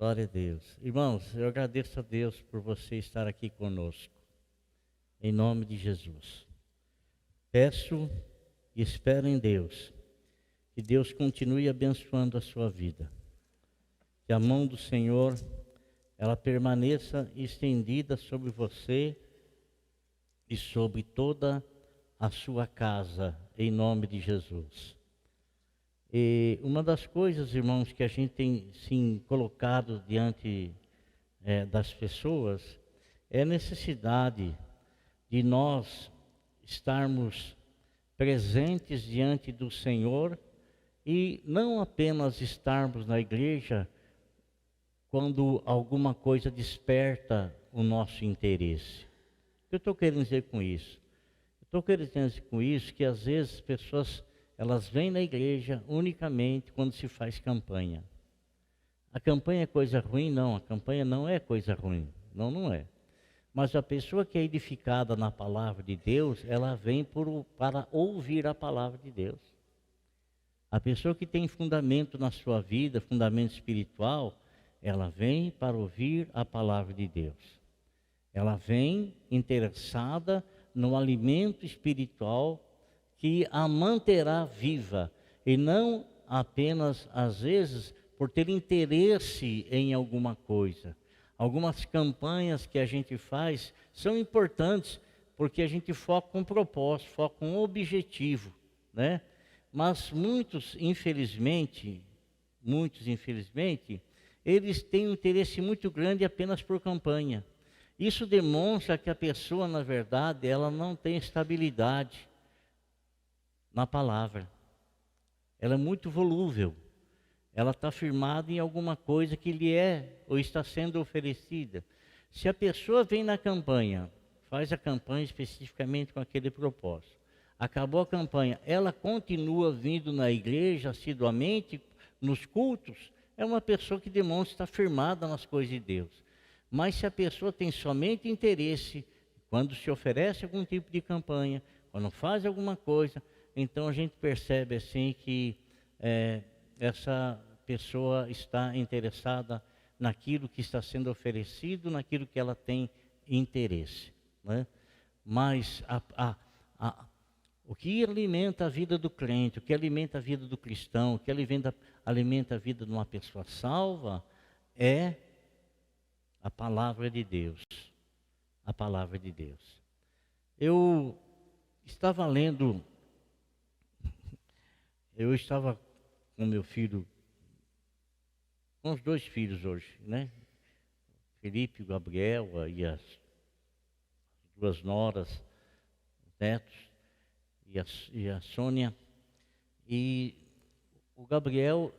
Glória a Deus. Irmãos, eu agradeço a Deus por você estar aqui conosco. Em nome de Jesus. Peço e espero em Deus que Deus continue abençoando a sua vida. Que a mão do Senhor, ela permaneça estendida sobre você e sobre toda a sua casa, em nome de Jesus. E uma das coisas, irmãos, que a gente tem sim colocado diante das pessoas é a necessidade de nós estarmos presentes diante do Senhor e não apenas estarmos na igreja quando alguma coisa desperta o nosso interesse. O que eu estou querendo dizer com isso? Eu estou querendo dizer com isso que às vezes as pessoas elas vêm na igreja unicamente quando se faz campanha. A campanha é coisa ruim? Não, a campanha não é coisa ruim. Não, não é. Mas a pessoa que é edificada na palavra de Deus, ela vem para ouvir a palavra de Deus. A pessoa que tem fundamento na sua vida, fundamento espiritual, ela vem para ouvir a palavra de Deus. Ela vem interessada no alimento espiritual que a manterá viva, e não apenas, às vezes, por ter interesse em alguma coisa. Algumas campanhas que a gente faz são importantes, porque a gente foca com um propósito, foca com um objetivo, né? Mas muitos, infelizmente, eles têm um interesse muito grande apenas por campanha. Isso demonstra que a pessoa, na verdade, ela não tem estabilidade na palavra. Ela é muito volúvel. Ela está firmada em alguma coisa que lhe é ou está sendo oferecida. Se a pessoa vem na campanha, faz a campanha especificamente com aquele propósito, acabou a campanha, ela continua vindo na igreja assiduamente, nos cultos, é uma pessoa que demonstra estar firmada nas coisas de Deus. Mas se a pessoa tem somente interesse, quando se oferece algum tipo de campanha, quando faz alguma coisa, então a gente percebe assim que essa pessoa está interessada naquilo que está sendo oferecido, naquilo que ela tem interesse, né? Mas o que alimenta a vida do crente, o que alimenta a vida do cristão, o que alimenta a vida de uma pessoa salva é a palavra de Deus. A palavra de Deus. Eu estava com meu filho, com os dois filhos hoje, né? Felipe, Gabriel e as duas noras, netos, e a Sônia. E o Gabriel,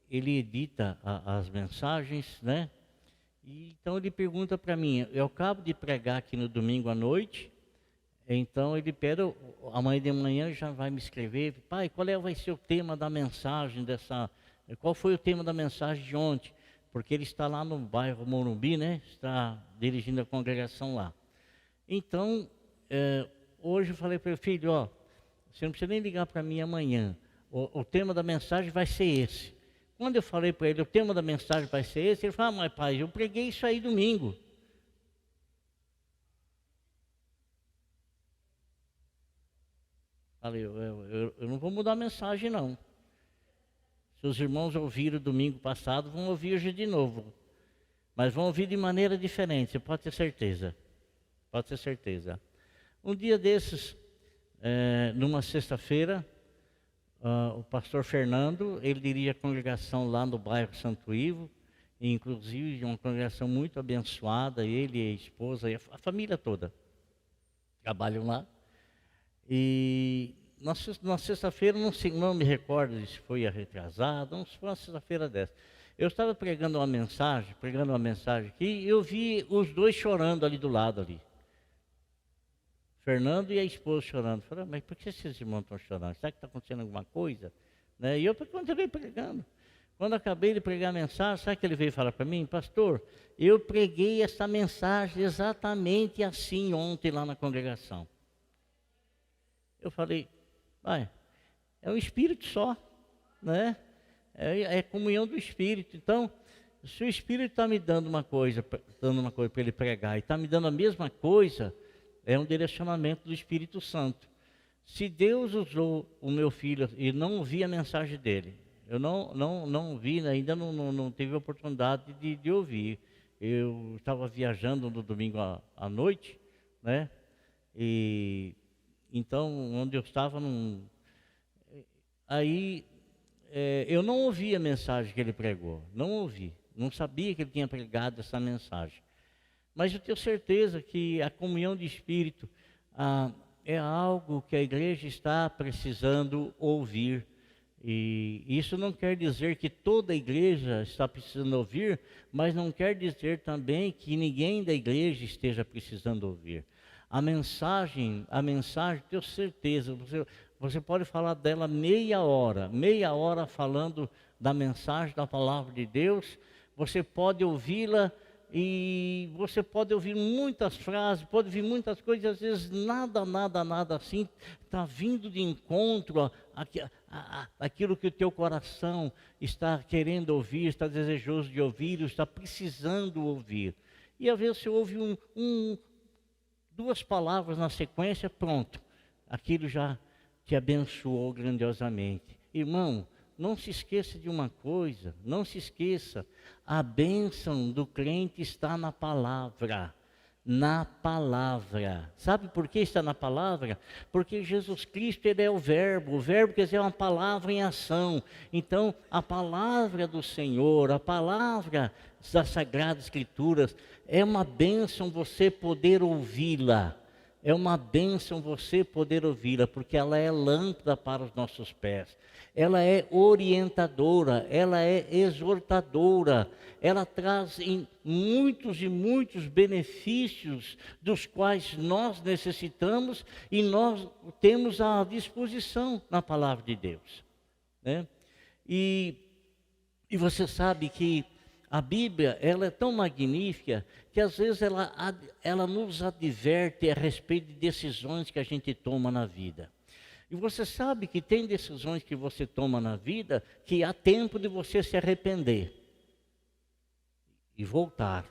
ele edita as mensagens, né? E então ele pergunta para mim, eu acabo de pregar aqui no domingo à noite, então ele pede, amanhã de manhã já vai me escrever, pai, vai ser o tema da mensagem qual foi o tema da mensagem de ontem? Porque ele está lá no bairro Morumbi, né? Está dirigindo a congregação lá. Então, hoje eu falei para ele, filho, você não precisa nem ligar para mim amanhã, o tema da mensagem vai ser esse. Quando eu falei para ele, o tema da mensagem vai ser esse, ele falou, mas pai, eu preguei isso aí domingo. Falei, eu não vou mudar a mensagem não. Se os irmãos ouviram domingo passado, vão ouvir hoje de novo. Mas vão ouvir de maneira diferente, você pode ter certeza. Pode ter certeza. Um dia desses, numa sexta-feira, o pastor Fernando, ele dirige a congregação lá no bairro Santo Ivo, inclusive uma congregação muito abençoada, ele e a esposa e a família toda trabalham lá. E na sexta-feira, não me recordo se foi a retrasada, não foi uma sexta-feira dessa. Eu estava pregando uma mensagem aqui, e eu vi os dois chorando ali do lado ali. Fernando e a esposa chorando. Falei, mas por que esses irmãos estão chorando? Será que está acontecendo alguma coisa? Né? E eu continuei pregando. Quando acabei de pregar a mensagem, sabe o que ele veio falar para mim? Pastor, eu preguei essa mensagem exatamente assim ontem lá na congregação. Eu falei, é o Espírito só, né? É comunhão do Espírito. Então, Se o Espírito está me dando uma coisa para ele pregar, e está me dando a mesma coisa, é um direcionamento do Espírito Santo. Se Deus usou o meu filho e não ouvi a mensagem dele, eu não vi, ainda não tive a oportunidade de ouvir. Eu estava viajando no domingo à noite, né? E então, onde eu estava, aí eu não ouvi a mensagem que ele pregou, não ouvi, não sabia que ele tinha pregado essa mensagem. Mas eu tenho certeza que a comunhão de espírito é algo que a igreja está precisando ouvir. E isso não quer dizer que toda a igreja está precisando ouvir, mas não quer dizer também que ninguém da igreja esteja precisando ouvir. A mensagem, tenho certeza, você pode falar dela meia hora falando da mensagem, da palavra de Deus, você pode ouvi-la e você pode ouvir muitas frases, pode ouvir muitas coisas, às vezes nada assim está vindo de encontro àquilo que o teu coração está querendo ouvir, está desejoso de ouvir, está precisando ouvir. E às vezes você ouve duas palavras na sequência, pronto, aquilo já te abençoou grandiosamente. Irmão, não se esqueça de uma coisa, não se esqueça, a bênção do crente está na palavra. Na palavra. Sabe por que está na palavra? Porque Jesus Cristo, ele é o verbo quer dizer uma palavra em ação. Então, a palavra do Senhor, a palavra das Sagradas Escrituras, é uma bênção você poder ouvi-la. É uma bênção você poder ouvi-la, porque ela é lâmpada para os nossos pés. Ela é orientadora, ela é exortadora. Ela traz muitos e muitos benefícios dos quais nós necessitamos e nós temos à disposição na palavra de Deus, né? E você sabe que a Bíblia, ela é tão magnífica que às vezes ela nos adverte a respeito de decisões que a gente toma na vida. E você sabe que tem decisões que você toma na vida que há tempo de você se arrepender e voltar.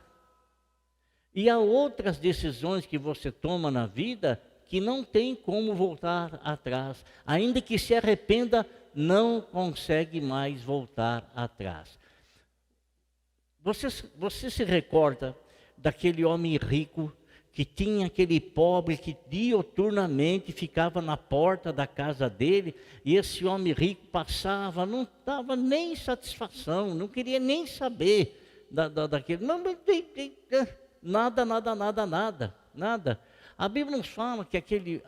E há outras decisões que você toma na vida que não tem como voltar atrás. Ainda que se arrependa, não consegue mais voltar atrás. Você se recorda daquele homem rico que tinha aquele pobre que diuturnamente ficava na porta da casa dele, e esse homem rico passava, não dava nem satisfação, não queria nem saber daquele, nada. A Bíblia nos fala que aquele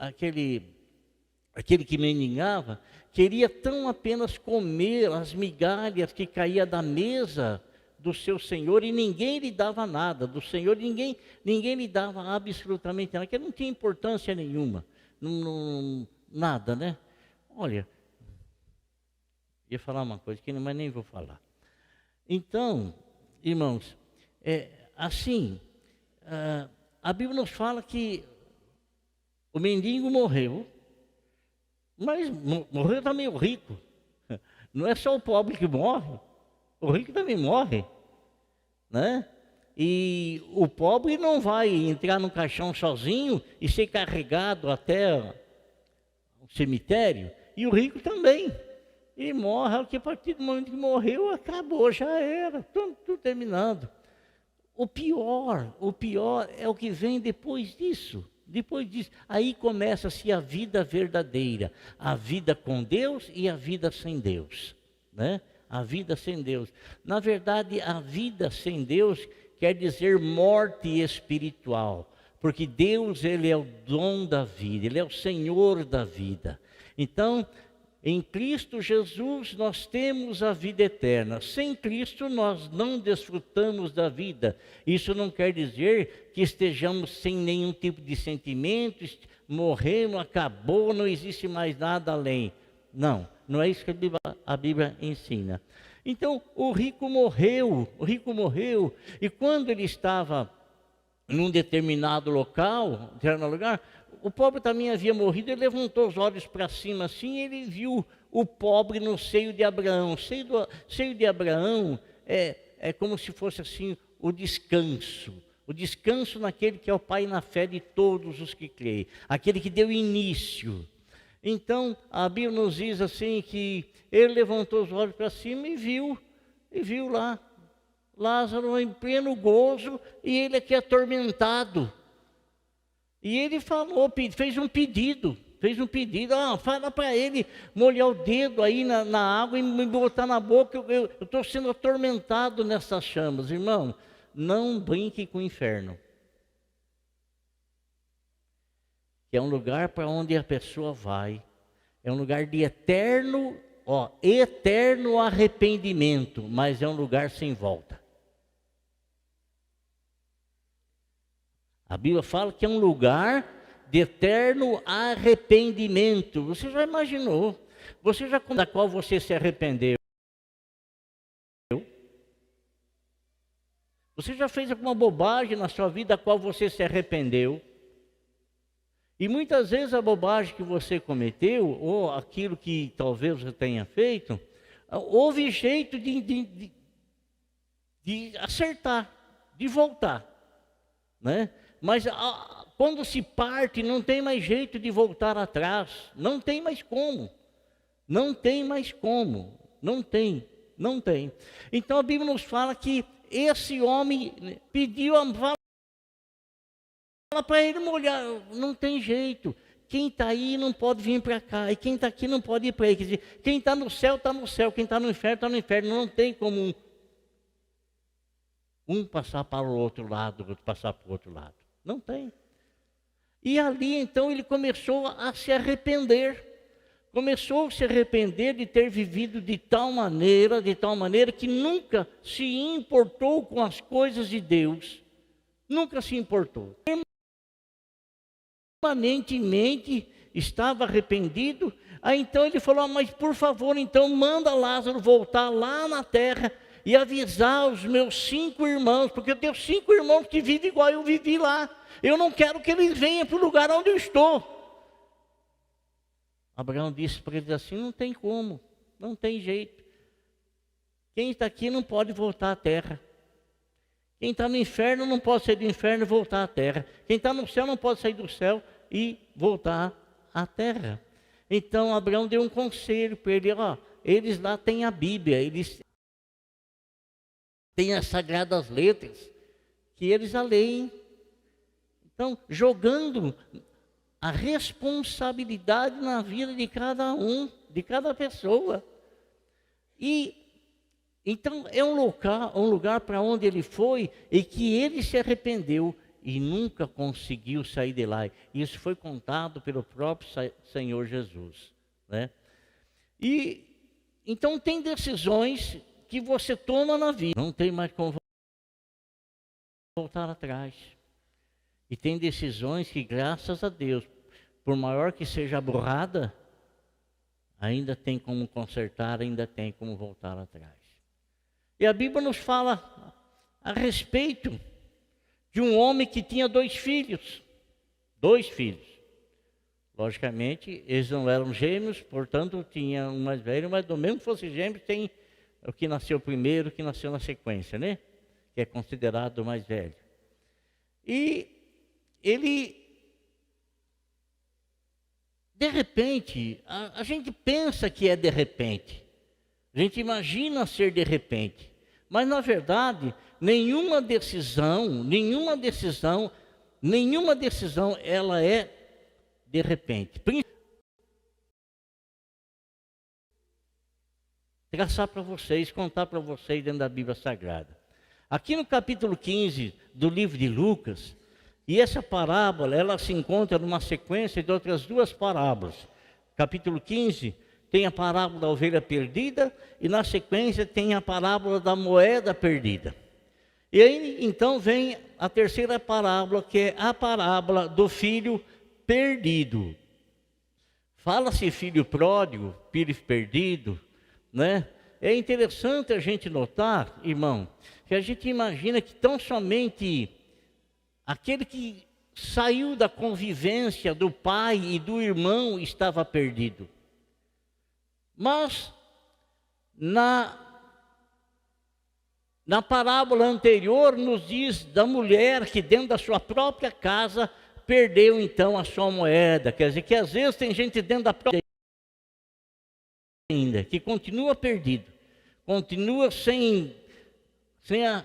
que mendigava queria tão apenas comer as migalhas que caía da mesa do seu Senhor, e ninguém lhe dava nada, do Senhor ninguém lhe dava absolutamente nada, que não tinha importância nenhuma, nada, né? Olha, ia falar uma coisa que mas nem vou falar. Então, irmãos, assim, a Bíblia nos fala que o mendigo morreu, mas morreu também o rico. Não é só o pobre que morre, o rico também morre, né? E o pobre não vai entrar no caixão sozinho e ser carregado até o cemitério, e o rico também. E morre, porque a partir do momento que morreu, acabou, já era, tudo terminado. O pior é o que vem depois disso. Depois disso, aí começa-se a vida verdadeira, a vida com Deus e a vida sem Deus, né? A vida sem Deus. Na verdade, a vida sem Deus quer dizer morte espiritual, porque Deus, ele é o dom da vida, ele é o Senhor da vida. Então, em Cristo Jesus nós temos a vida eterna. Sem Cristo nós não desfrutamos da vida. Isso não quer dizer que estejamos sem nenhum tipo de sentimento, morremos, acabou, não existe mais nada além. Não é isso que a Bíblia ensina. Então o rico morreu, e quando ele estava num determinado lugar, o pobre também havia morrido. Ele levantou os olhos para cima assim, e ele viu o pobre no seio de Abraão. Seio de Abraão é como se fosse assim o descanso naquele que é o Pai na fé de todos os que creem, aquele que deu início. Então a Bíblia nos diz assim que ele levantou os olhos para cima e viu lá Lázaro em pleno gozo e ele aqui atormentado. E ele fez um pedido, fala para ele molhar o dedo aí na água e me botar na boca, eu estou sendo atormentado nessas chamas. Irmão, não brinque com o inferno, que é um lugar para onde a pessoa vai, é um lugar de eterno arrependimento, mas é um lugar sem volta. A Bíblia fala que é um lugar de eterno arrependimento. Você já imaginou? Da qual você se arrependeu? Você já fez alguma bobagem na sua vida da qual você se arrependeu? E muitas vezes a bobagem que você cometeu, ou aquilo que talvez você tenha feito, houve jeito de acertar, de voltar, né? Mas quando se parte, não tem mais jeito de voltar atrás. Não tem mais como. Não tem. Então a Bíblia nos fala que esse homem pediu fala para ele molhar. Não tem jeito. Quem está aí não pode vir para cá. E quem está aqui não pode ir para aí. Quer dizer, quem está no céu, está no céu. Quem está no inferno, está no inferno. Não tem como um passar para o outro lado, outro passar para o outro lado. Não tem. E ali então ele começou a se arrepender. Começou a se arrepender de ter vivido de tal maneira que nunca se importou com as coisas de Deus. Nunca se importou. Permanentemente estava arrependido. Aí então ele falou, mas por favor, então manda Lázaro voltar lá na terra e avisar os meus 5 irmãos, porque eu tenho 5 irmãos que vivem igual eu vivi lá. Eu não quero que eles venham para o lugar onde eu estou. Abraão disse para eles assim, não tem como, não tem jeito. Quem está aqui não pode voltar à terra. Quem está no inferno não pode sair do inferno e voltar à terra. Quem está no céu não pode sair do céu e voltar à terra. Então Abraão deu um conselho para ele, eles lá têm a Bíblia, eles têm as sagradas letras, que eles a leem. Então, jogando a responsabilidade na vida de cada um, de cada pessoa. E então é um lugar para onde ele foi e que ele se arrependeu e nunca conseguiu sair de lá. Isso foi contado pelo próprio Senhor Jesus, né? E então tem decisões que você toma na vida, não tem mais como voltar atrás. E tem decisões que, graças a Deus, por maior que seja a burrada, ainda tem como consertar, ainda tem como voltar atrás. E a Bíblia nos fala a respeito de um homem que tinha 2 filhos. 2 filhos. Logicamente, eles não eram gêmeos, portanto, tinha um mais velho, mas mesmo que fosse gêmeos, tem o que nasceu primeiro, o que nasceu na sequência, né? Que é considerado o mais velho. E ele, de repente, a gente pensa que é de repente. A gente imagina ser de repente. Mas, na verdade, nenhuma decisão, ela é de repente. Traçar para vocês, contar para vocês dentro da Bíblia Sagrada. Aqui no capítulo 15 do livro de Lucas, e essa parábola, ela se encontra numa sequência de outras 2 parábolas. Capítulo 15 tem a parábola da ovelha perdida e na sequência tem a parábola da moeda perdida. E aí então vem a terceira parábola, que é a parábola do filho perdido. Fala-se filho pródigo, filho perdido, né? É interessante a gente notar, irmão, que a gente imagina que tão somente aquele que saiu da convivência do pai e do irmão estava perdido. Mas Na parábola anterior nos diz da mulher que dentro da sua própria casa perdeu então a sua moeda. Quer dizer que às vezes tem gente dentro da própria ainda que continua perdido, continua sem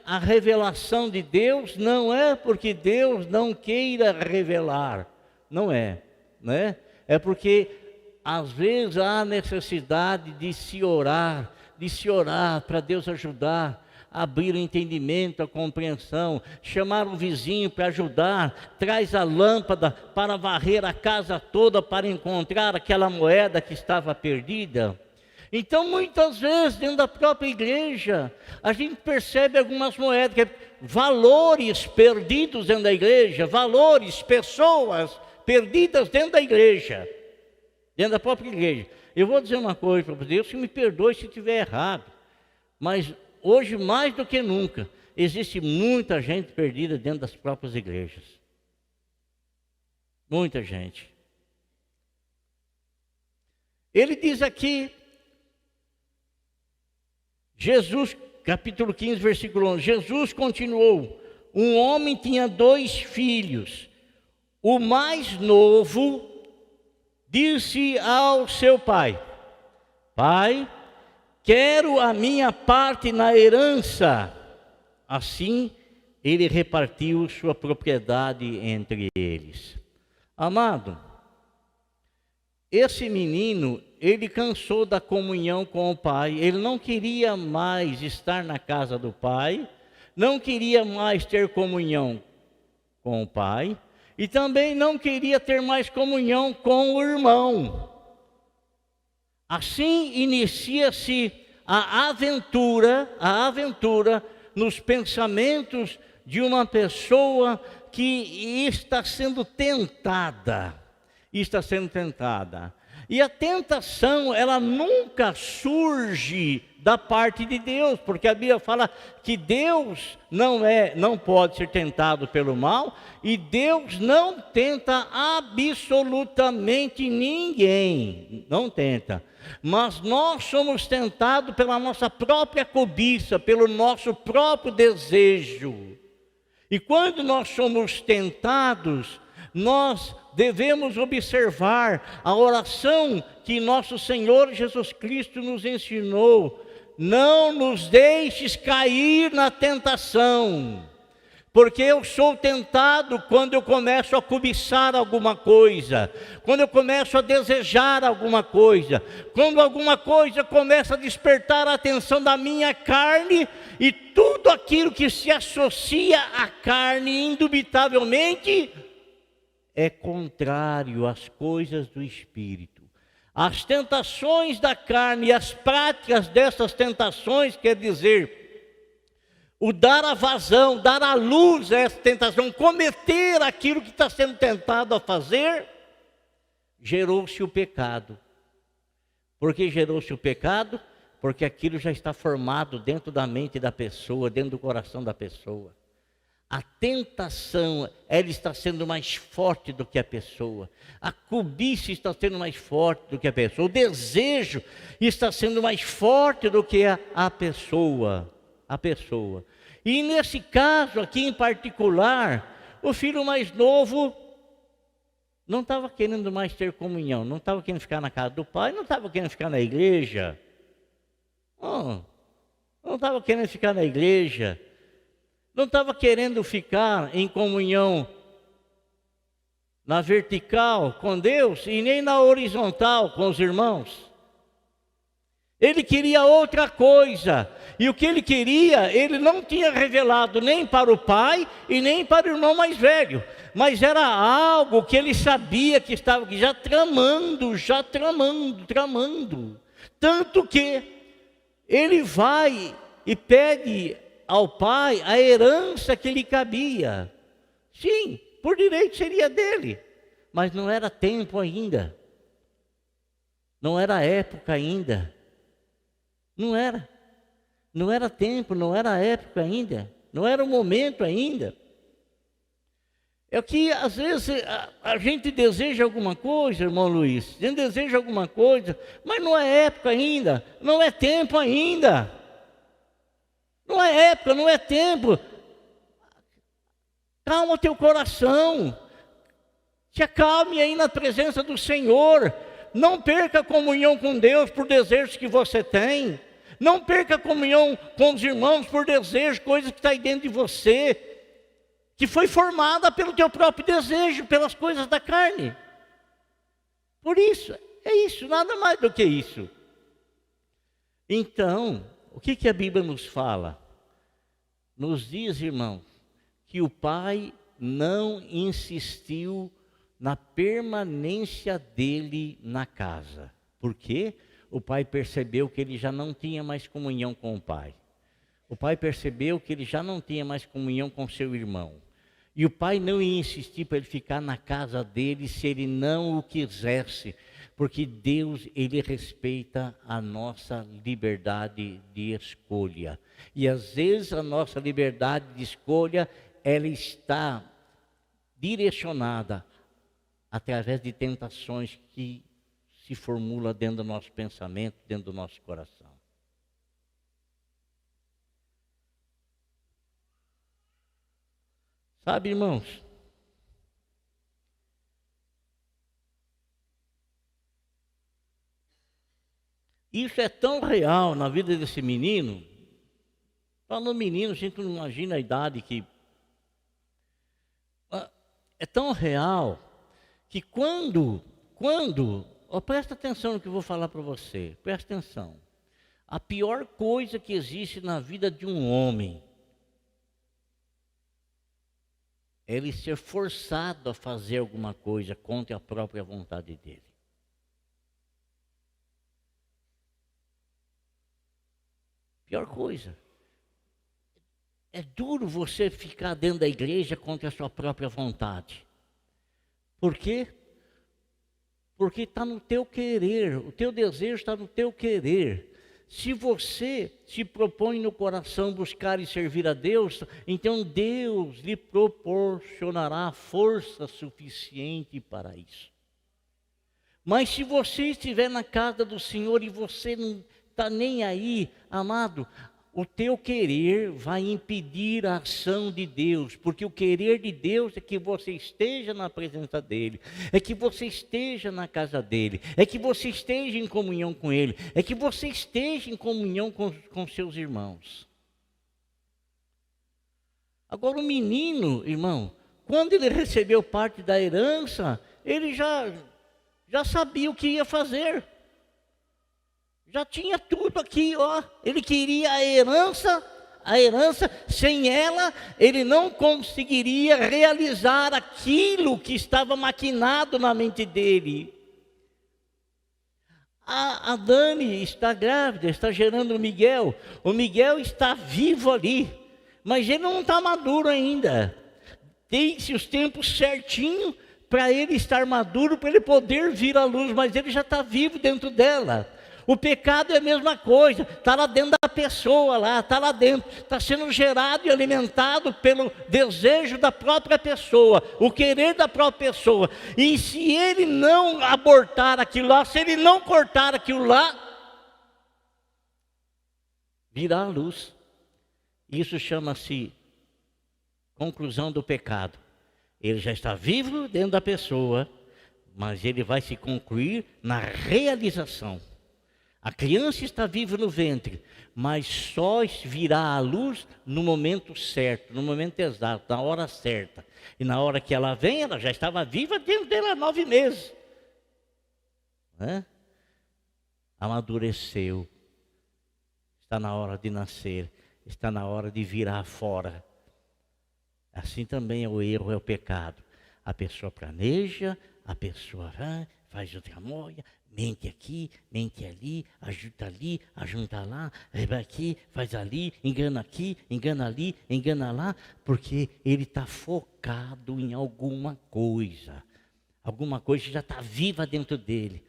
a revelação de Deus. Não é porque Deus não queira revelar, não é, né? É porque às vezes há necessidade de se orar para Deus ajudar, abrir o entendimento, a compreensão, chamar o vizinho para ajudar, traz a lâmpada para varrer a casa toda para encontrar aquela moeda que estava perdida. Então, muitas vezes, dentro da própria igreja, a gente percebe algumas moedas, valores perdidos dentro da igreja, valores, pessoas perdidas dentro da igreja, dentro da própria igreja. Eu vou dizer uma coisa para vocês, Deus me perdoe se estiver errado, mas hoje, mais do que nunca, existe muita gente perdida dentro das próprias igrejas. Muita gente. Ele diz aqui, Jesus, capítulo 15, versículo 11, Jesus continuou: um homem tinha 2 filhos. O mais novo disse ao seu pai: Pai, quero a minha parte na herança. Assim, ele repartiu sua propriedade entre eles. Amado, esse menino, ele cansou da comunhão com o pai. Ele não queria mais estar na casa do pai, não queria mais ter comunhão com o pai, e também não queria ter mais comunhão com o irmão. Assim inicia-se a aventura nos pensamentos de uma pessoa que está sendo tentada. E a tentação, ela nunca surge da parte de Deus, porque a Bíblia fala que Deus não pode ser tentado pelo mal, e Deus não tenta absolutamente ninguém, não tenta. Mas nós somos tentados pela nossa própria cobiça, pelo nosso próprio desejo. E quando nós somos tentados, nós devemos observar a oração que nosso Senhor Jesus Cristo nos ensinou: não nos deixes cair na tentação, porque eu sou tentado quando eu começo a cobiçar alguma coisa, quando eu começo a desejar alguma coisa, quando alguma coisa começa a despertar a atenção da minha carne, e tudo aquilo que se associa à carne, indubitavelmente, é contrário às coisas do Espírito. As tentações da carne e as práticas dessas tentações, quer dizer, o dar a vazão, dar a luz a essa tentação, cometer aquilo que está sendo tentado a fazer, gerou-se o pecado. Por que gerou-se o pecado? Porque aquilo já está formado dentro da mente da pessoa, dentro do coração da pessoa. A tentação, ela está sendo mais forte do que a pessoa. A cobiça está sendo mais forte do que a pessoa. O desejo está sendo mais forte do que a pessoa. E nesse caso aqui em particular, o filho mais novo não estava querendo mais ter comunhão, não estava querendo ficar na casa do pai, não estava querendo ficar na igreja. Não estava querendo ficar na igreja. Não estava querendo ficar em comunhão na vertical com Deus e nem na horizontal com os irmãos. Ele queria outra coisa, e o que ele queria, ele não tinha revelado nem para o pai e nem para o irmão mais velho, mas era algo que ele sabia que estava já tramando, tanto que ele vai e pede ao pai a herança que lhe cabia. Sim, por direito seria dele, mas não era tempo ainda, não era época ainda, não era tempo, não era época ainda, não era o momento ainda. É que às vezes a gente deseja alguma coisa, irmão Luiz, a gente deseja alguma coisa, mas não é época ainda, não é tempo ainda. Não é época, não é tempo. Calma teu coração. Se acalme aí na presença do Senhor. Não perca a comunhão com Deus por desejos que você tem. Não perca a comunhão com os irmãos por desejos, coisas que está aí dentro de você, que foi formada pelo teu próprio desejo, pelas coisas da carne. Por isso, é isso, nada mais do que isso. Então, o que a Bíblia nos fala? Nos diz, irmãos, que o pai não insistiu na permanência dele na casa. Por quê? O pai percebeu que ele já não tinha mais comunhão com o pai. O pai percebeu que ele já não tinha mais comunhão com seu irmão. E o pai não ia insistir para ele ficar na casa dele se ele não o quisesse, porque Deus, ele respeita a nossa liberdade de escolha. E às vezes a nossa liberdade de escolha, ela está direcionada através de tentações que se formulam dentro do nosso pensamento, dentro do nosso coração. Sabe, irmãos? Isso é tão real na vida desse menino. Falando menino, a gente não imagina a idade que... É tão real que quando presta atenção no que eu vou falar para você, presta atenção. A pior coisa que existe na vida de um homem é ele ser forçado a fazer alguma coisa contra a própria vontade dele. Pior coisa. É duro você ficar dentro da igreja contra a sua própria vontade. Por quê? Porque está no teu querer, o teu desejo está no teu querer. Se você se propõe no coração buscar e servir a Deus, então Deus lhe proporcionará força suficiente para isso. Mas se você estiver na casa do Senhor e você não está nem aí, amado, o teu querer vai impedir a ação de Deus, porque o querer de Deus é que você esteja na presença dEle, é que você esteja na casa dEle, é que você esteja em comunhão com Ele, é que você esteja em comunhão com seus irmãos. Agora o menino, irmão, quando ele recebeu parte da herança, ele já sabia o que ia fazer. Já tinha tudo aqui, ó. Ele queria a herança, sem ela, ele não conseguiria realizar aquilo que estava maquinado na mente dele. A Dani está grávida, está gerando o Miguel está vivo ali, mas ele não está maduro ainda. Tem-se os tempos certinho para ele estar maduro, para ele poder vir à luz, mas ele já está vivo dentro dela. O pecado é a mesma coisa, está lá dentro da pessoa, está lá dentro, está sendo gerado e alimentado pelo desejo da própria pessoa, o querer da própria pessoa. E se ele não abortar aquilo lá, se ele não cortar aquilo lá, virá a luz. Isso chama-se conclusão do pecado. Ele já está vivo dentro da pessoa, mas ele vai se concluir na realização. A criança está viva no ventre, mas só virá à luz no momento certo, no momento exato, na hora certa. E na hora que ela vem, ela já estava viva dentro dela há 9 meses. Amadureceu. Está na hora de nascer, está na hora de virar fora. Assim também é o erro, é o pecado. A pessoa planeja, a pessoa faz outra moia, mente aqui, mente ali, ajunta lá, vai aqui, faz ali, engana ali, engana lá, porque ele está focado em alguma coisa que já está viva dentro dele,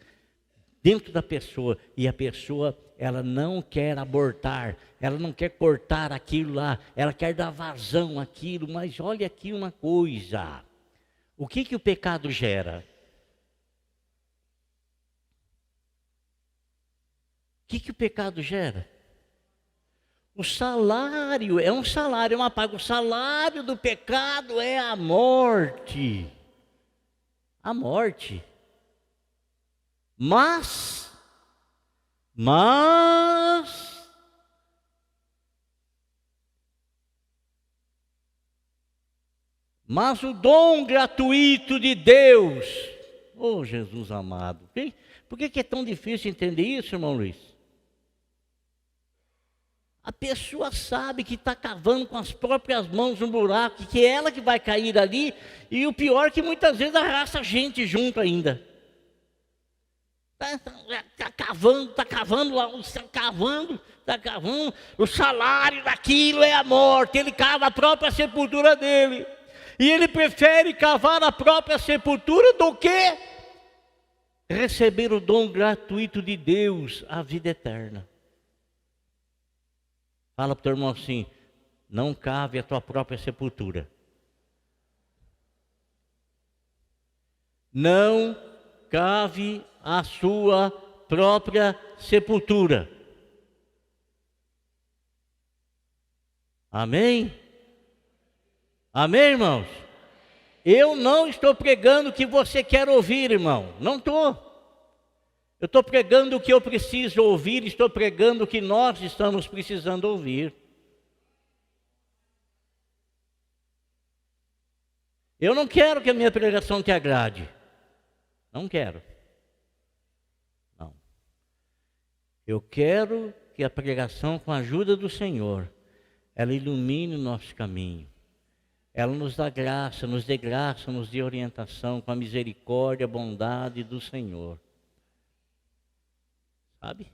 dentro da pessoa, e a pessoa, ela não quer abortar, ela não quer cortar aquilo lá, ela quer dar vazão àquilo, mas olha aqui uma coisa, o que o pecado gera? O que o pecado gera? O salário é um salário, é uma paga. O salário do pecado é a morte. A morte. Mas o dom gratuito de Deus, oh Jesus amado, por que é tão difícil entender isso, irmão Luiz? A pessoa sabe que está cavando com as próprias mãos um buraco, que é ela que vai cair ali, e o pior é que muitas vezes arrasta gente junto ainda. Está cavando lá, está cavando, o salário daquilo é a morte, ele cava a própria sepultura dele. E ele prefere cavar a própria sepultura do que receber o dom gratuito de Deus, a vida eterna. Fala para o teu irmão assim: não cave a tua própria sepultura. Não cave a sua própria sepultura. Amém? Amém, irmãos? Eu não estou pregando o que você quer ouvir, irmão. Não estou. Eu estou pregando o que eu preciso ouvir, estou pregando o que nós estamos precisando ouvir. Eu não quero que a minha pregação te agrade. Não quero. Não. Eu quero que a pregação, com a ajuda do Senhor, ela ilumine o nosso caminho. Ela nos dá graça, nos dê graça, nos dê orientação com a misericórdia, a bondade do Senhor. Sabe?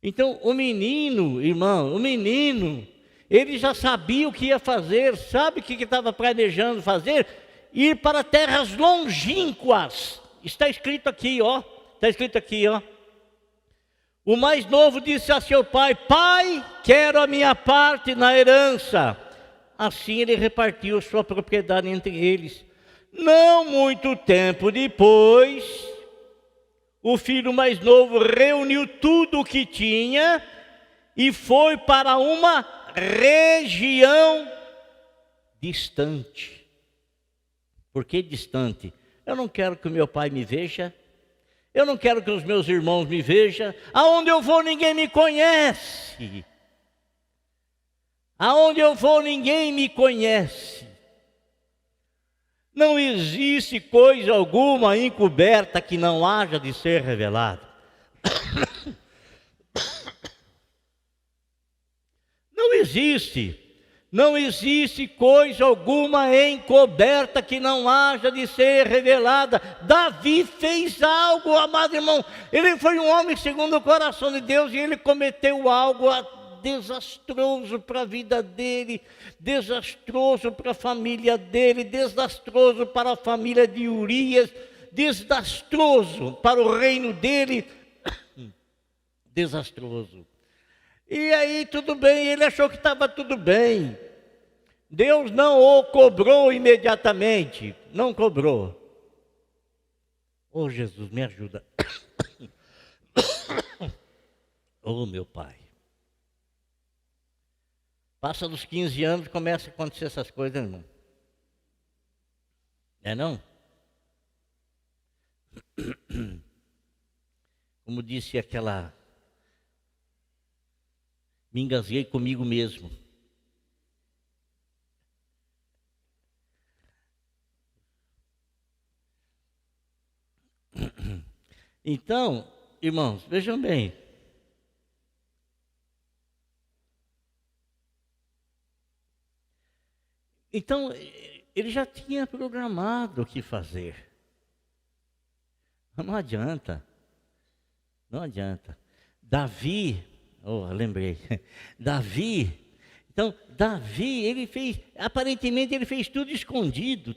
Então, o menino, irmão, ele já sabia o que ia fazer. Sabe o que estava planejando fazer? Ir para terras longínquas. Está escrito aqui, ó. Está escrito aqui, ó. O mais novo disse a seu pai: pai, quero a minha parte na herança. Assim ele repartiu sua propriedade entre eles. Não muito tempo depois, o filho mais novo reuniu tudo o que tinha e foi para uma região distante. Por que distante? Eu não quero que o meu pai me veja. Eu não quero que os meus irmãos me vejam. Aonde eu vou, ninguém me conhece. Aonde eu vou, ninguém me conhece. Não existe coisa alguma encoberta que não haja de ser revelada. Não existe coisa alguma encoberta que não haja de ser revelada. Davi fez algo, amado irmão. Ele foi um homem segundo o coração de Deus e ele cometeu algo desastroso para a vida dele, desastroso para a família dele, desastroso para a família de Urias, desastroso para o reino dele, desastroso. E aí tudo bem, ele achou que estava tudo bem. Deus não o cobrou imediatamente, não cobrou. Oh Jesus, me ajuda. Oh meu Pai. Passa dos 15 anos e começa a acontecer essas coisas, irmão. É não? Como disse aquela... Me engasguei comigo mesmo. Então, irmãos, vejam bem. Então, ele já tinha programado o que fazer. Não adianta. Não adianta. Davi, lembrei. Davi, ele fez, aparentemente ele fez tudo escondido,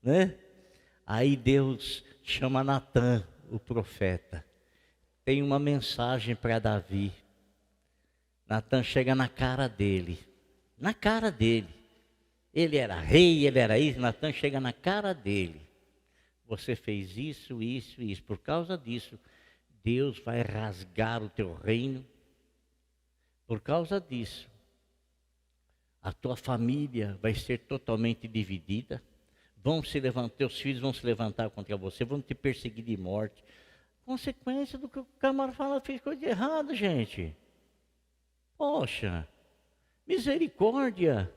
né? Aí Deus chama Natã, o profeta. Tem uma mensagem para Davi. Natã chega na cara dele. Ele era rei, ele era isso. Natã chega na cara dele. Você fez isso. Por causa disso, Deus vai rasgar o teu reino. Por causa disso, a tua família vai ser totalmente dividida. Vão se levantar, teus filhos vão se levantar contra você, vão te perseguir de morte. Consequência do que o camarada fala, fez coisa errada, gente. Poxa, misericórdia.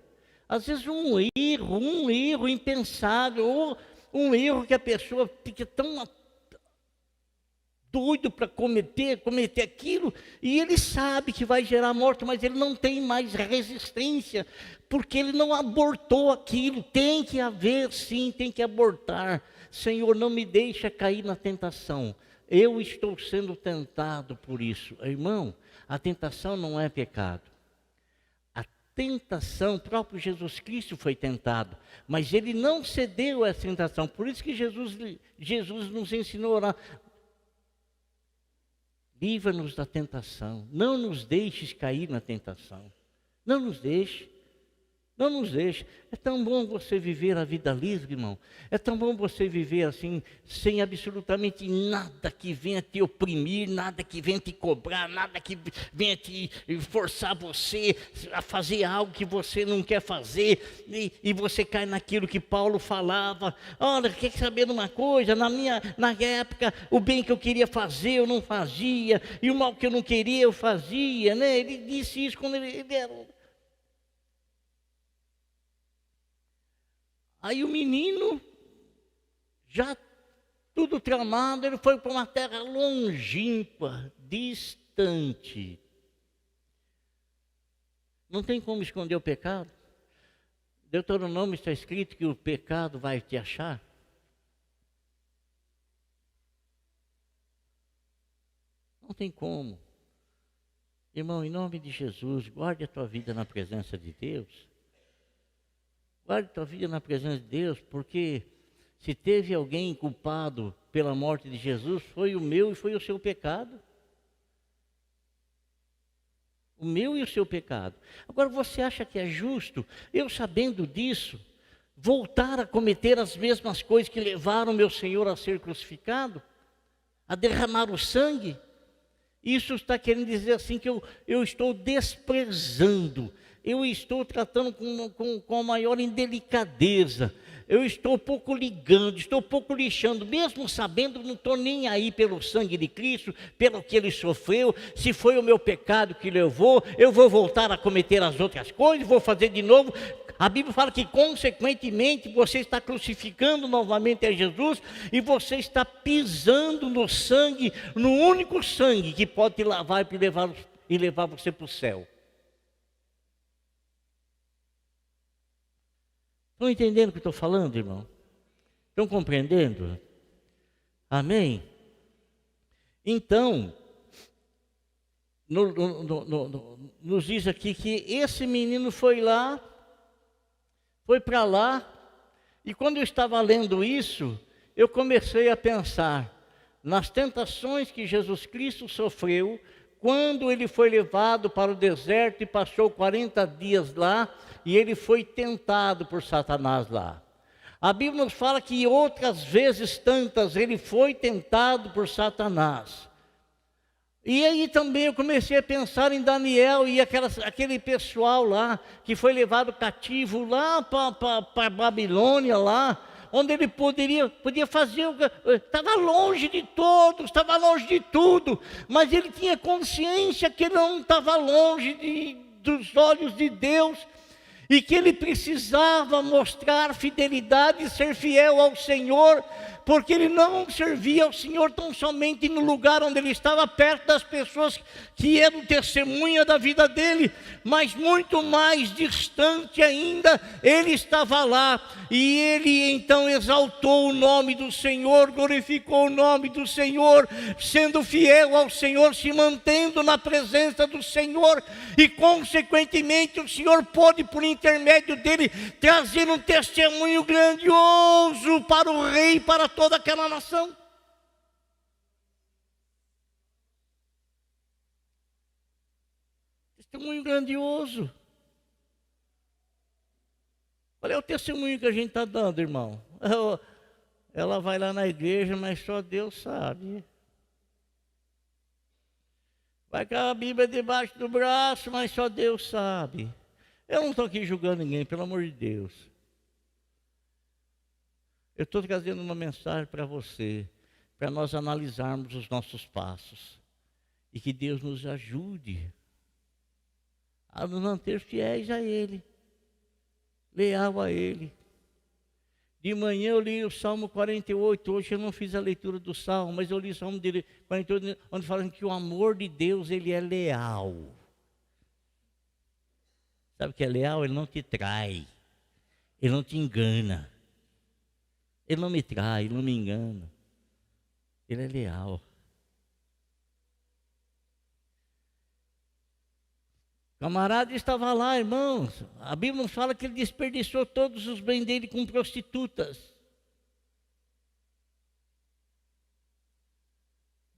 Às vezes um erro impensável, ou um erro que a pessoa fica tão doido para cometer aquilo, e ele sabe que vai gerar morte, mas ele não tem mais resistência, porque ele não abortou aquilo. Tem que haver, sim, tem que abortar. Senhor, não me deixa cair na tentação. Eu estou sendo tentado por isso. Irmão, a tentação não é pecado. A tentação, o próprio Jesus Cristo foi tentado, mas ele não cedeu a essa tentação. Por isso que Jesus nos ensinou a orar: livra-nos da tentação, não nos deixes cair na tentação. Não nos deixe. Não nos deixe. É tão bom você viver a vida livre, irmão. É tão bom você viver assim, sem absolutamente nada que venha te oprimir, nada que venha te cobrar, nada que venha te forçar você a fazer algo que você não quer fazer. E você cai naquilo que Paulo falava. Olha, quer saber de uma coisa? Na época, o bem que eu queria fazer, eu não fazia. E o mal que eu não queria, eu fazia, né? Ele disse isso quando ele era... Aí o menino, já tudo tramado, ele foi para uma terra longínqua, distante. Não tem como esconder o pecado. Deuteronômio está escrito que o pecado vai te achar. Não tem como. Irmão, em nome de Jesus, guarde a tua vida na presença de Deus. Guarde tua vida na presença de Deus, porque se teve alguém culpado pela morte de Jesus, foi o meu e foi o seu pecado. O meu e o seu pecado. Agora, você acha que é justo, eu sabendo disso, voltar a cometer as mesmas coisas que levaram meu Senhor a ser crucificado? A derramar o sangue? Isso está querendo dizer assim que eu estou desprezando, eu estou tratando com a maior indelicadeza, eu estou pouco ligando, estou pouco lixando, mesmo sabendo, não estou nem aí pelo sangue de Cristo, pelo que Ele sofreu. Se foi o meu pecado que levou, eu vou voltar a cometer as outras coisas, vou fazer de novo. A Bíblia fala que, consequentemente, você está crucificando novamente a Jesus e você está pisando no sangue, no único sangue que pode te lavar e levar você para o céu. Estão entendendo o que eu estou falando, irmão? Estão compreendendo? Amém? Então, nos diz aqui que esse menino foi para lá, e quando eu estava lendo isso, eu comecei a pensar nas tentações que Jesus Cristo sofreu, quando ele foi levado para o deserto e passou 40 dias lá, e ele foi tentado por Satanás lá. A Bíblia nos fala que outras vezes tantas ele foi tentado por Satanás. E aí também eu comecei a pensar em Daniel e aquele pessoal lá, que foi levado cativo lá para a Babilônia lá, onde ele podia fazer, estava longe de todos, estava longe de tudo, mas ele tinha consciência que ele não estava longe dos olhos de Deus, e que ele precisava mostrar fidelidade e ser fiel ao Senhor, porque ele não servia ao Senhor tão somente no lugar onde ele estava, perto das pessoas que eram testemunha da vida dele, mas muito mais distante ainda, ele estava lá, e ele então exaltou o nome do Senhor, glorificou o nome do Senhor, sendo fiel ao Senhor, se mantendo na presença do Senhor, e consequentemente o Senhor pôde, por intermédio dele, trazer um testemunho grandioso para o rei, para toda aquela nação. Testemunho grandioso. Qual é o testemunho que a gente está dando, irmão? Ela vai lá na igreja, mas só Deus sabe. Vai com a Bíblia debaixo do braço, mas só Deus sabe. Eu não estou aqui julgando ninguém, pelo amor de Deus. Eu estou trazendo uma mensagem para você, para nós analisarmos os nossos passos. E que Deus nos ajude a nos manter fiéis a Ele, leal a Ele. De manhã eu li o Salmo 48, hoje eu não fiz a leitura do Salmo, mas eu li o Salmo dele 48, onde fala que o amor de Deus, Ele é leal. Sabe o que é leal? Ele não te trai, Ele não te engana. Ele não me trai, Ele não me engana. Ele é leal. O camarada estava lá, irmãos. A Bíblia nos fala que ele desperdiçou todos os bens dele com prostitutas.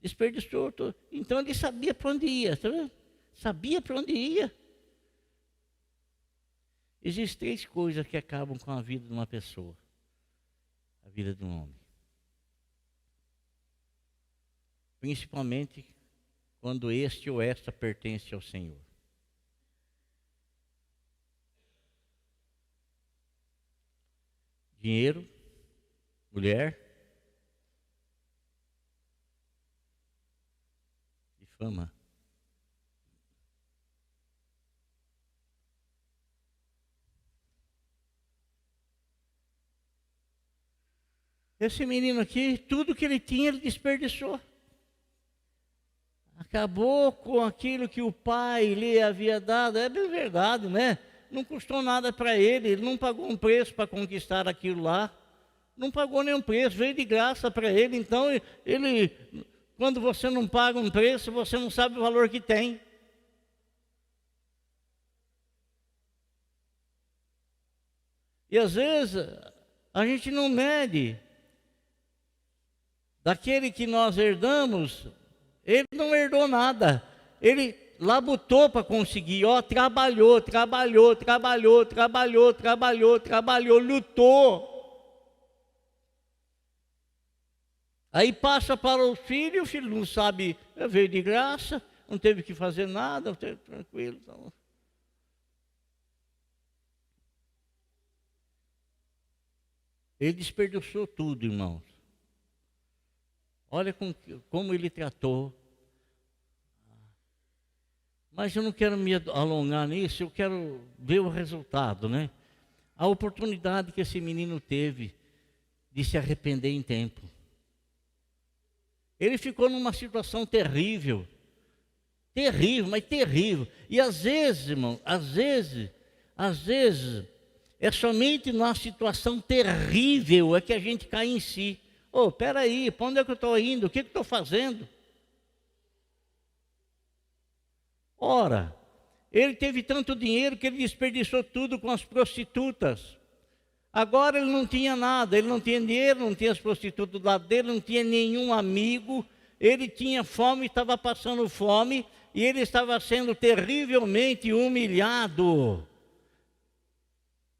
Desperdiçou tudo. Então ele sabia para onde ia, tá vendo? Sabia para onde ia. Existem 3 coisas que acabam com a vida de uma pessoa. A vida de um homem. Principalmente quando este ou esta pertence ao Senhor. Dinheiro, mulher e fama. Esse menino aqui, tudo que ele tinha, ele desperdiçou. Acabou com aquilo que o pai lhe havia dado. É bem verdade, né? Não custou nada para ele, ele não pagou um preço para conquistar aquilo lá. Não pagou nenhum preço, veio de graça para ele. Então, ele, quando você não paga um preço, você não sabe o valor que tem. E às vezes, a gente não mede. Daquele que nós herdamos, ele não herdou nada. Ele labutou para conseguir, trabalhou, lutou. Aí passa para o filho não sabe, veio de graça, não teve que fazer nada, tranquilo. Então. Ele desperdiçou tudo, irmãos. Olha como ele tratou. Mas eu não quero me alongar nisso, eu quero ver o resultado, né? A oportunidade que esse menino teve de se arrepender em tempo. Ele ficou numa situação terrível. Terrível, mas terrível. E às vezes, irmão, às vezes, é somente numa situação terrível é que a gente cai em si. Peraí, para onde é que eu estou indo? O que eu estou fazendo? Ora, ele teve tanto dinheiro que ele desperdiçou tudo com as prostitutas. Agora ele não tinha nada, ele não tinha dinheiro, não tinha as prostitutas do lado dele, não tinha nenhum amigo. Ele tinha fome, estava passando fome e ele estava sendo terrivelmente humilhado.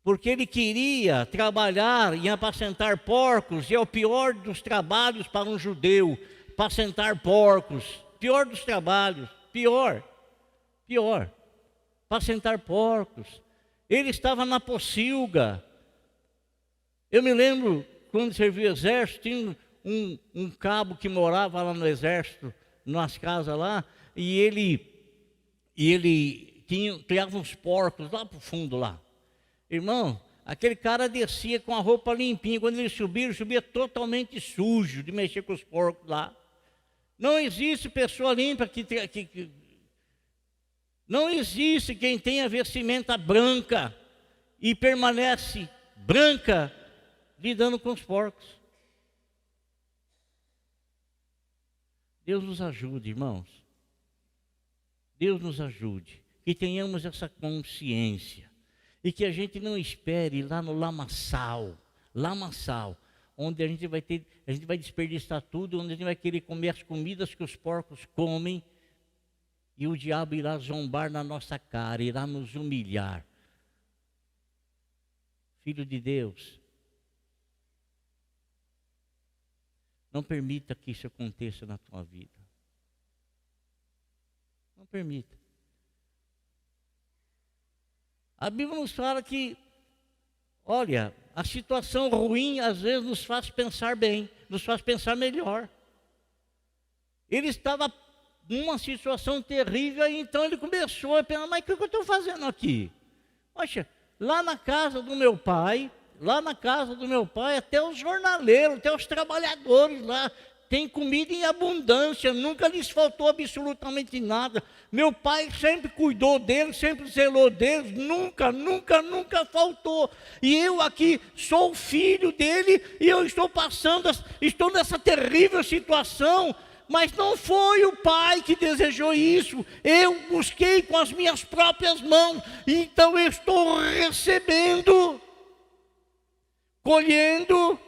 Porque ele queria trabalhar em apacentar porcos, e é o pior dos trabalhos para um judeu, apacentar porcos. Pior dos trabalhos, pior, apacentar porcos. Ele estava na pocilga. Eu me lembro, quando servi o exército, tinha um cabo que morava lá no exército, nas casas lá, e ele criava uns porcos lá para o fundo lá. Irmão, aquele cara descia com a roupa limpinha, quando ele subia totalmente sujo de mexer com os porcos lá. Não existe pessoa limpa não existe quem tenha vestimenta branca e permanece branca lidando com os porcos. Deus nos ajude, irmãos. Deus nos ajude. Que tenhamos essa consciência. E que a gente não espere ir lá no lamaçal, onde a gente vai desperdiçar tudo, onde a gente vai querer comer as comidas que os porcos comem, e o diabo irá zombar na nossa cara, irá nos humilhar. Filho de Deus, não permita que isso aconteça na tua vida. Não permita. A Bíblia nos fala que, olha, a situação ruim às vezes nos faz pensar bem, nos faz pensar melhor. Ele estava numa situação terrível, e então ele começou a pensar, mas o que eu estou fazendo aqui? Poxa, lá na casa do meu pai, até os jornaleiros, até os trabalhadores lá, tem comida em abundância, nunca lhes faltou absolutamente nada. Meu pai sempre cuidou deles, sempre zelou deles, nunca faltou. E eu aqui sou filho dele e eu estou nessa terrível situação. Mas não foi o pai que desejou isso, eu busquei com as minhas próprias mãos, então eu estou recebendo, colhendo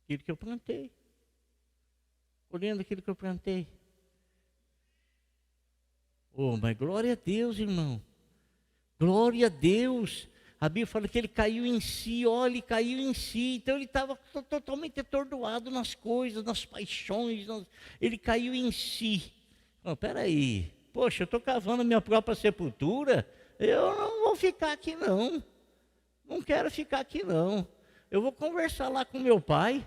aquilo que eu plantei, colhendo aquilo que eu plantei. Oh, mas glória a Deus, irmão, glória a Deus. A Bíblia fala que ele caiu em si, olha, ele caiu em si, então ele estava totalmente atordoado nas coisas, nas paixões, ele caiu em si. Oh, peraí, poxa, eu estou cavando a minha própria sepultura, eu não vou ficar aqui não quero ficar aqui não, eu vou conversar lá com meu pai,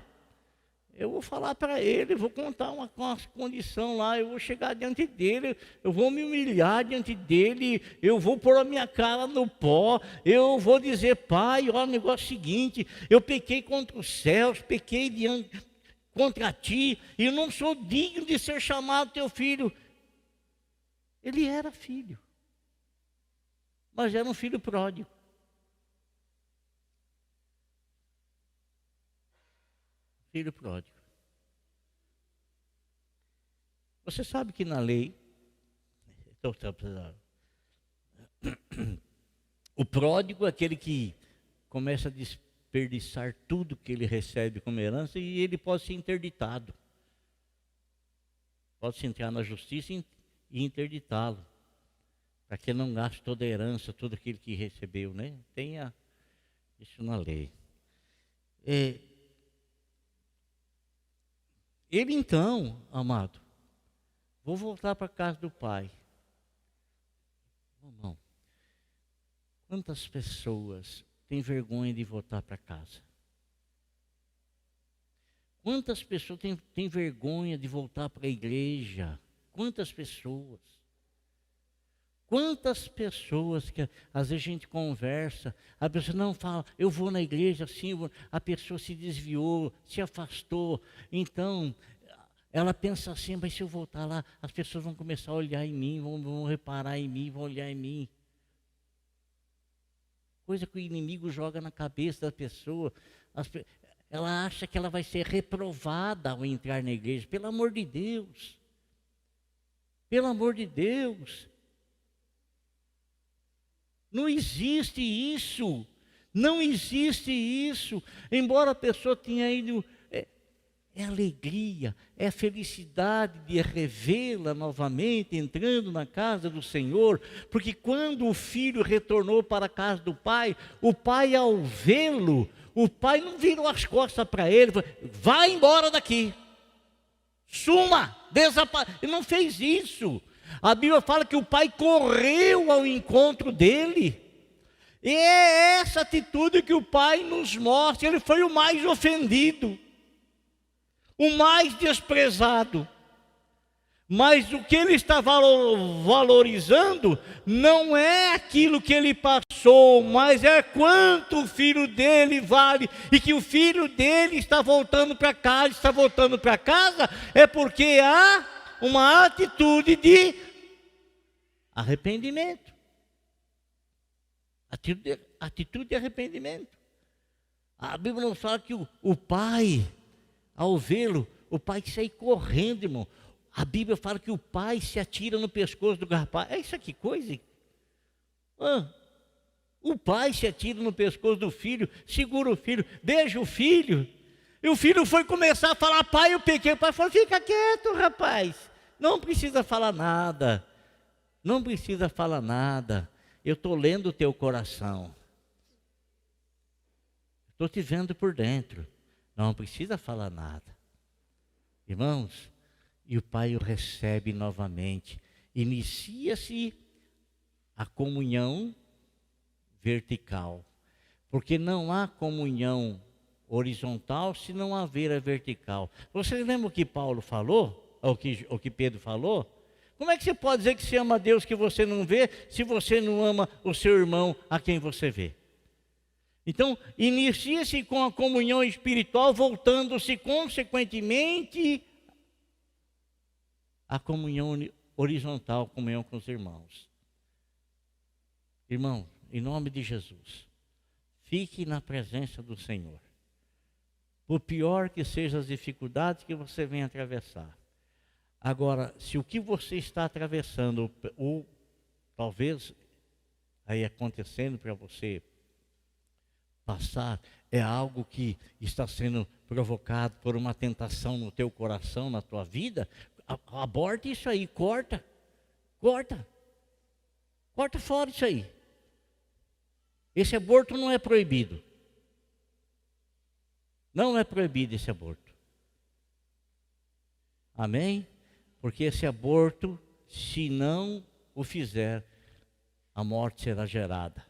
eu vou falar para ele, vou contar uma condição lá, eu vou chegar diante dele, eu vou me humilhar diante dele, eu vou pôr a minha cara no pó, eu vou dizer, pai, olha o negócio seguinte, eu pequei contra os céus, pequei contra ti, e eu não sou digno de ser chamado teu filho. Ele era filho, mas era um filho pródigo. Filho pródigo. Você sabe que na lei, o pródigo é aquele que começa a desperdiçar tudo que ele recebe como herança e ele pode ser interditado. Pode-se entrar na justiça e interditá-lo, para que ele não gaste toda a herança, tudo aquilo que recebeu, né? Tenha isso na lei. Ele então, amado, vou voltar para a casa do pai. Não. Quantas pessoas têm vergonha de voltar para casa? Quantas pessoas têm vergonha de voltar para a igreja? Quantas pessoas? Quantas pessoas que às vezes a gente conversa, a pessoa não fala, eu vou na igreja assim, a pessoa se desviou, se afastou, então ela pensa assim, mas se eu voltar lá, as pessoas vão começar a olhar em mim, vão reparar em mim, vão olhar em mim. Coisa que o inimigo joga na cabeça da pessoa, ela acha que ela vai ser reprovada ao entrar na igreja, pelo amor de Deus, pelo amor de Deus. Não existe isso, não existe isso, embora a pessoa tenha ido, é alegria, é felicidade de revê-la novamente, entrando na casa do Senhor, porque quando o filho retornou para a casa do pai, o pai ao vê-lo, o pai não virou as costas para ele, vai embora daqui, suma, desapareça, ele não fez isso. A Bíblia fala que o pai correu ao encontro dele. E é essa atitude que o pai nos mostra. Ele foi o mais ofendido, o mais desprezado. Mas o que ele está valorizando não é aquilo que ele passou, mas é quanto o filho dele vale, e que o filho dele está voltando para casa, é porque há uma atitude de arrependimento. Atitude de arrependimento. A Bíblia nos fala que o pai, ao vê-lo, o pai sai correndo, irmão. A Bíblia fala que o pai se atira no pescoço do rapaz. É isso aqui, coisa? O pai se atira no pescoço do filho, segura o filho, beija o filho. E o filho foi começar a falar, pai, eu pequei. O pai falou, fica quieto, rapaz. Não precisa falar nada. Não precisa falar nada. Eu estou lendo o teu coração. Estou te vendo por dentro. Não precisa falar nada. Irmãos, e o pai o recebe novamente. Inicia-se a comunhão vertical, porque não há comunhão horizontal se não haver a vertical. Você lembra o que Paulo falou? O que Pedro falou? Como é que você pode dizer que você ama a Deus que você não vê, se você não ama o seu irmão a quem você vê? Então, inicia-se com a comunhão espiritual, voltando-se consequentemente à comunhão horizontal, comunhão com os irmãos. Irmão, em nome de Jesus, fique na presença do Senhor. Por pior que sejam as dificuldades que você venha atravessar. Agora, se o que você está atravessando, ou talvez aí acontecendo para você passar, é algo que está sendo provocado por uma tentação no teu coração, na tua vida, aborta isso aí, corta fora isso aí. Esse aborto não é proibido. Não é proibido esse aborto. Amém? Porque esse aborto, se não o fizer, a morte será gerada.